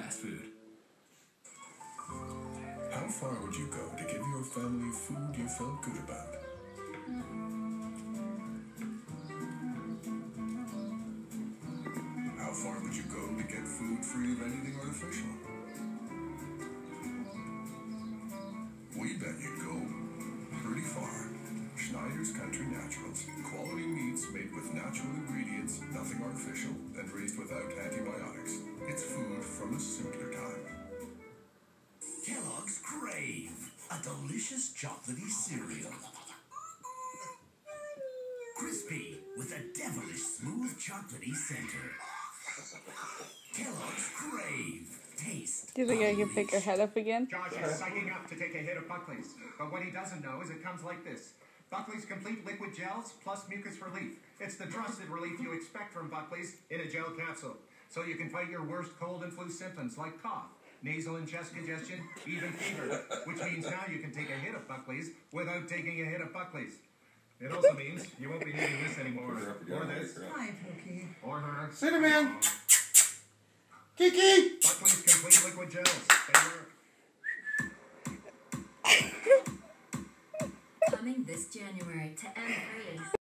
fast food. How far would you go to give your family food you felt good about? How far would you go to get food free of anything artificial? We bet you'd go pretty far. Schneider's Country Naturals. Quality meats made with natural ingredients, nothing artificial, and raised without antibiotics. It's food from a simpler time. Kellogg's Crave, a delicious chocolatey cereal. Crispy with a devilish smooth chocolatey center. Kellogg's Crave. Taste. Do you think I can pick her head up again? Josh is psyching up to take a hit of Buckley's, but what he doesn't know is it comes like this. Buckley's Complete Liquid Gels plus Mucus Relief. It's the trusted relief you expect from Buckley's in a gel capsule, so you can fight your worst cold and flu symptoms like cough, nasal and chest congestion, even fever, which means now you can take a hit of Buckley's without taking a hit of Buckley's. It also means you won't be needing this anymore, or this, Hi, Pookie. or her. Cinnamon! Kiki! Buckley's Complete Liquid Gels. They work. Coming this January to M3.